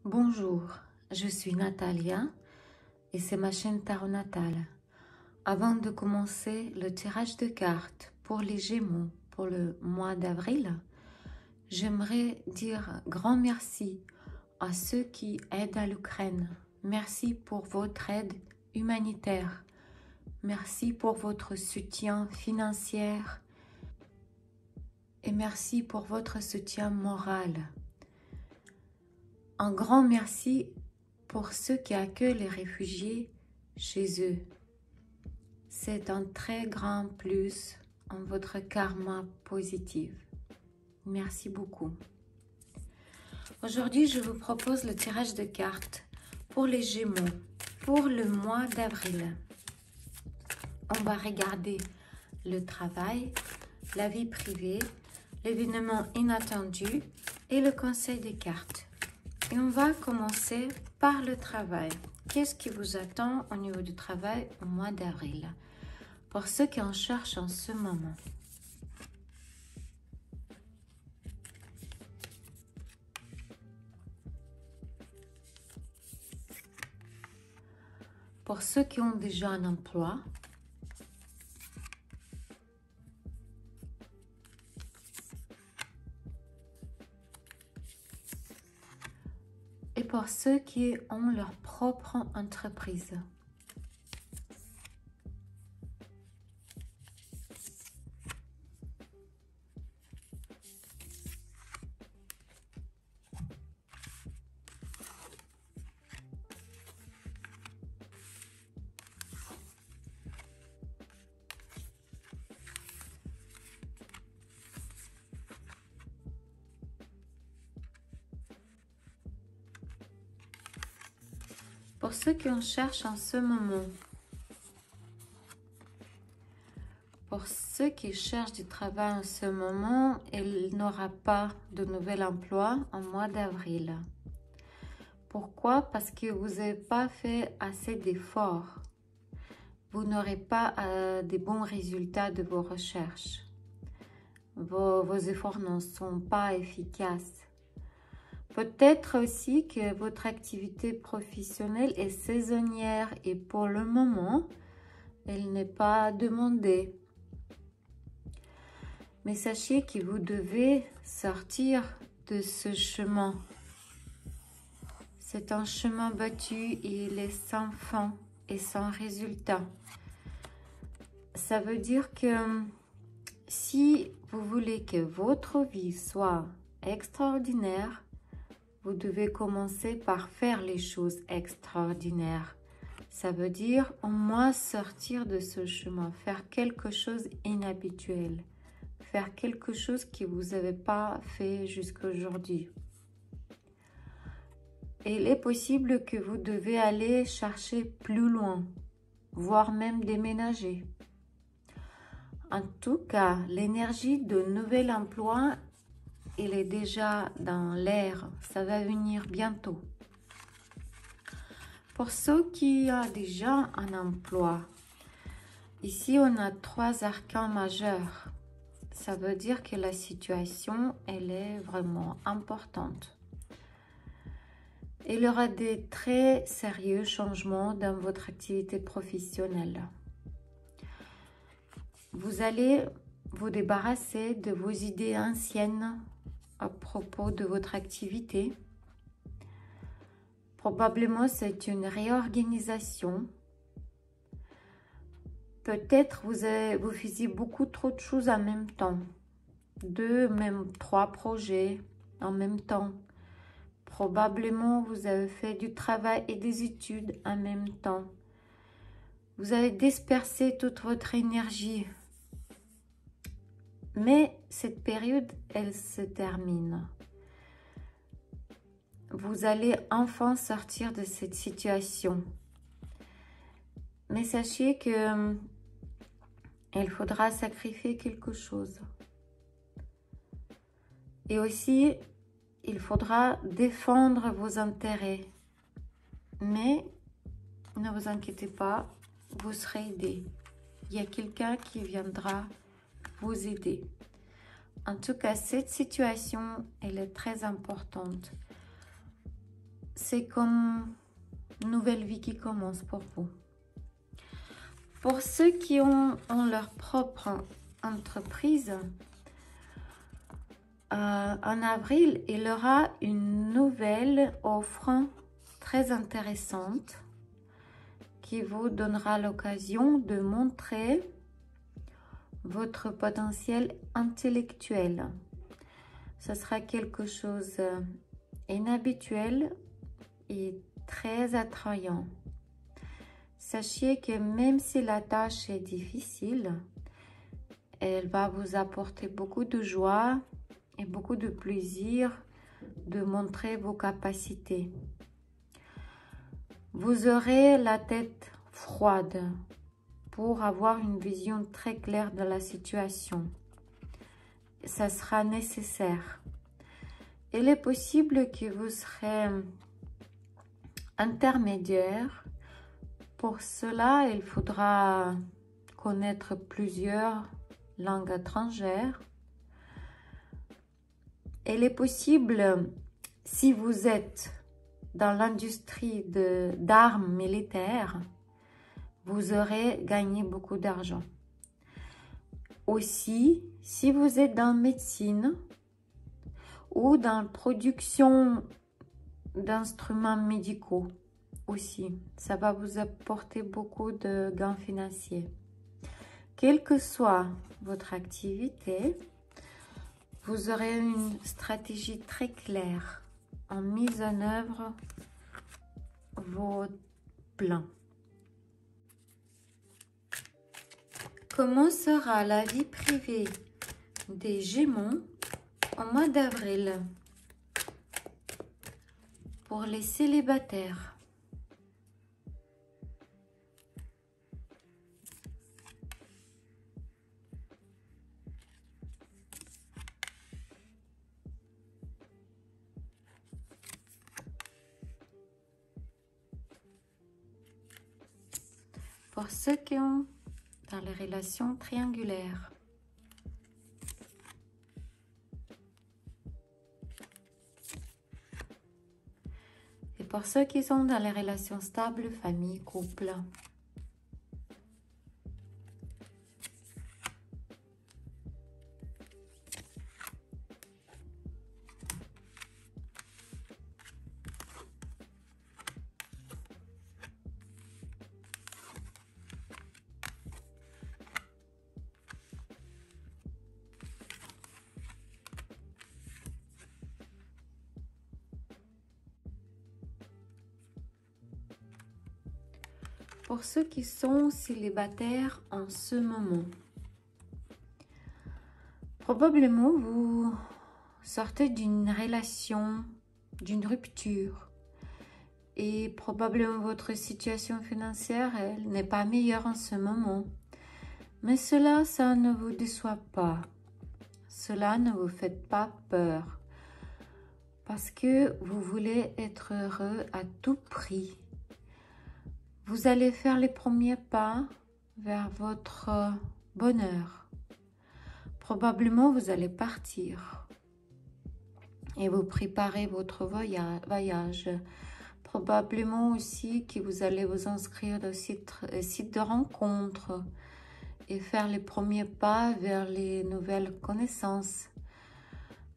Bonjour, je suis Natalia et c'est ma chaîne Tarot Natal. Avant de commencer le tirage de cartes pour les Gémeaux pour le mois d'avril, j'aimerais dire grand merci à ceux qui aident à l'Ukraine. Merci pour votre aide humanitaire. Merci pour votre soutien financier et merci pour votre soutien moral. Un grand merci pour ceux qui accueillent les réfugiés chez eux. C'est un très grand plus en votre karma positif. Merci beaucoup. Aujourd'hui, je vous propose le tirage de cartes pour les Gémeaux pour le mois d'avril. On va regarder le travail, la vie privée, l'événement inattendu et le conseil des cartes. Et on va commencer par le travail. Qu'est-ce qui vous attend au niveau du travail au mois d'avril? Pour ceux qui en cherchent en ce moment. Pour ceux qui ont déjà un emploi. Et pour ceux qui ont leur propre entreprise. Pour ceux qui en cherchent en ce moment. Pour ceux qui cherchent du travail en ce moment, il n'aura pas de nouvel emploi en mois d'avril. Pourquoi? Parce que vous n'avez pas fait assez d'efforts. Vous n'aurez pas de bons résultats de vos recherches. Vos efforts ne sont pas efficaces. Peut-être aussi que votre activité professionnelle est saisonnière et pour le moment, elle n'est pas demandée. Mais sachez que vous devez sortir de ce chemin. C'est un chemin battu et il est sans fin et sans résultat. Ça veut dire que si vous voulez que votre vie soit extraordinaire, vous devez commencer par faire les choses extraordinaires. Ça veut dire au moins sortir de ce chemin, faire quelque chose d'inhabituel, faire quelque chose que vous n'avez pas fait jusqu'à aujourd'hui. Et il est possible que vous devez aller chercher plus loin, voire même déménager. En tout cas, l'énergie de nouvel emploi, il est déjà dans l'air. Ça va venir bientôt. Pour ceux qui ont déjà un emploi, ici on a 3 arcans majeurs. Ça veut dire que la situation, elle est vraiment importante. Il y aura des très sérieux changements dans votre activité professionnelle. Vous allez vous débarrasser de vos idées anciennes à propos de votre activité. Probablement, c'est une réorganisation. Peut-être vous faisiez beaucoup trop de choses en même temps. 2, même 3 projets en même temps. Probablement, vous avez fait du travail et des études en même temps. Vous avez dispersé toute votre énergie. Mais cette période, elle se termine. Vous allez enfin sortir de cette situation. Mais sachez que il faudra sacrifier quelque chose. Et aussi, il faudra défendre vos intérêts. Mais ne vous inquiétez pas, vous serez aidé. Il y a quelqu'un qui viendra vous aider. En tout cas, cette situation, elle est très importante. c'est comme une nouvelle vie qui commence pour vous. Pour ceux qui ont leur propre entreprise, en avril, il y aura une nouvelle offre très intéressante qui vous donnera l'occasion de montrer votre potentiel intellectuel. Ce sera quelque chose inhabituel et très attrayant. Sachez que même si la tâche est difficile, elle va vous apporter beaucoup de joie et beaucoup de plaisir de montrer vos capacités. Vous aurez la tête froide pour avoir une vision très claire de la situation. Ça sera nécessaire. Il est possible que vous serez intermédiaire. Pour cela, il faudra connaître plusieurs langues étrangères. Il est possible, si vous êtes dans l'industrie d'armes militaires, vous aurez gagné beaucoup d'argent. Aussi, si vous êtes dans la médecine ou dans la production d'instruments médicaux, aussi, ça va vous apporter beaucoup de gains financiers. Quelle que soit votre activité, vous aurez une stratégie très claire en mise en œuvre vos plans. Comment sera la vie privée des Gémeaux au mois d'avril pour les célibataires? Pour ceux qui ont dans les relations triangulaires. Et pour ceux qui sont dans les relations stables, famille, couple. Pour ceux qui sont célibataires en ce moment, probablement vous sortez d'une relation, d'une rupture et probablement votre situation financière elle n'est pas meilleure en ce moment. Mais cela, ça ne vous déçoit pas. Cela ne vous fait pas peur parce que vous voulez être heureux à tout prix. Vous allez faire les premiers pas vers votre bonheur. Probablement, vous allez partir et vous préparez votre voyage. Probablement aussi que vous allez vous inscrire dans le site de rencontre et faire les premiers pas vers les nouvelles connaissances.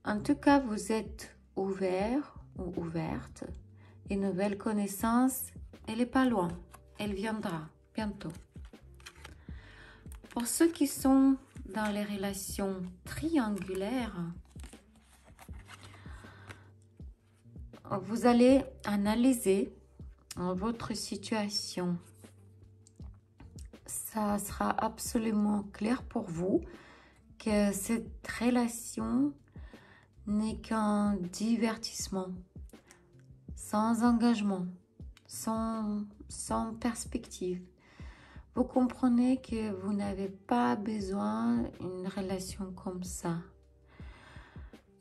En tout cas, vous êtes ouvert ou ouverte. Et nouvelle connaissance, elle n'est pas loin. Elle viendra bientôt. Pour ceux qui sont dans les relations triangulaires, vous allez analyser votre situation. Ça sera absolument clair pour vous que cette relation n'est qu'un divertissement, sans engagement, sans perspective. Vous comprenez que vous n'avez pas besoin d'une relation comme ça.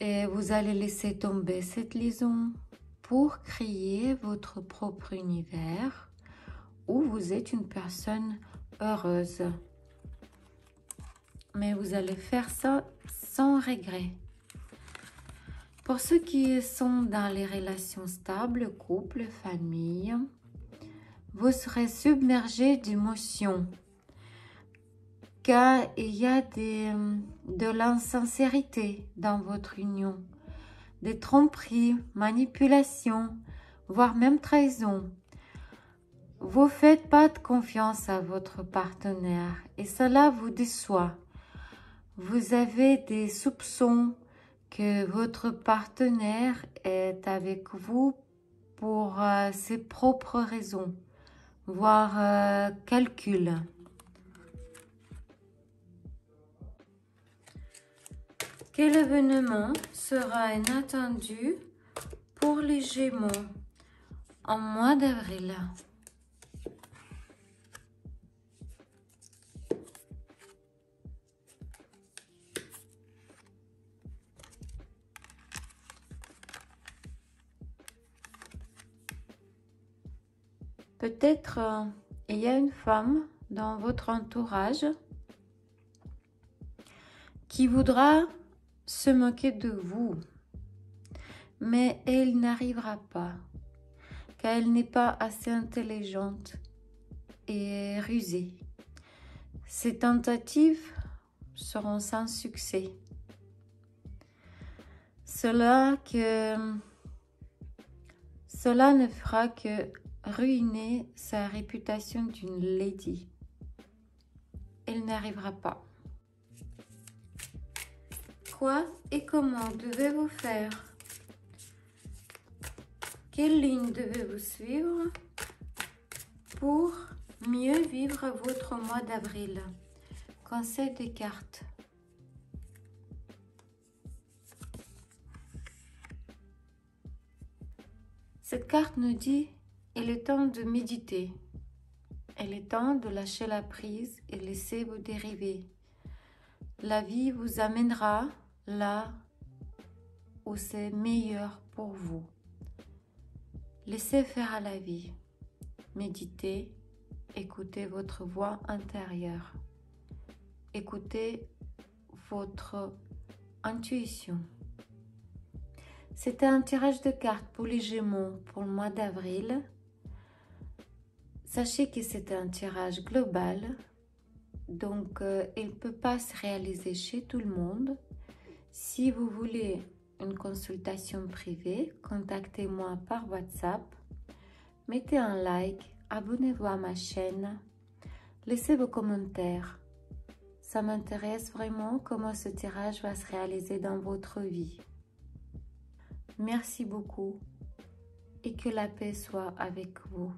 Et vous allez laisser tomber cette liaison pour créer votre propre univers où vous êtes une personne heureuse. Mais vous allez faire ça sans regret. Pour ceux qui sont dans les relations stables, couple, famille, vous serez submergé d'émotions, car il y a de l'insincérité dans votre union, des tromperies, manipulations, voire même trahison. Vous ne faites pas de confiance à votre partenaire et cela vous déçoit. Vous avez des soupçons que votre partenaire est avec vous pour ses propres raisons, voire calcul. Quel événement sera inattendu pour les Gémeaux en mois d'avril? Peut-être il y a une femme dans votre entourage qui voudra se moquer de vous, mais elle n'arrivera pas, car elle n'est pas assez intelligente et rusée. Ces tentatives seront sans succès. Cela ne fera que ruiner sa réputation d'une lady. Elle n'arrivera pas. Quoi et comment devez-vous faire? Quelle ligne devez-vous suivre pour mieux vivre votre mois d'avril? Conseil des cartes. Cette carte nous dit il est temps de méditer. Il est temps de lâcher la prise et laisser vous dériver. La vie vous amènera là où c'est meilleur pour vous. Laissez faire à la vie. Méditez, écoutez votre voix intérieure. Écoutez votre intuition. C'était un tirage de cartes pour les Gémeaux pour le mois d'avril. Sachez que c'est un tirage global, donc il ne peut pas se réaliser chez tout le monde. Si vous voulez une consultation privée, contactez-moi par WhatsApp. Mettez un like, abonnez-vous à ma chaîne, laissez vos commentaires. Ça m'intéresse vraiment comment ce tirage va se réaliser dans votre vie. Merci beaucoup et que la paix soit avec vous.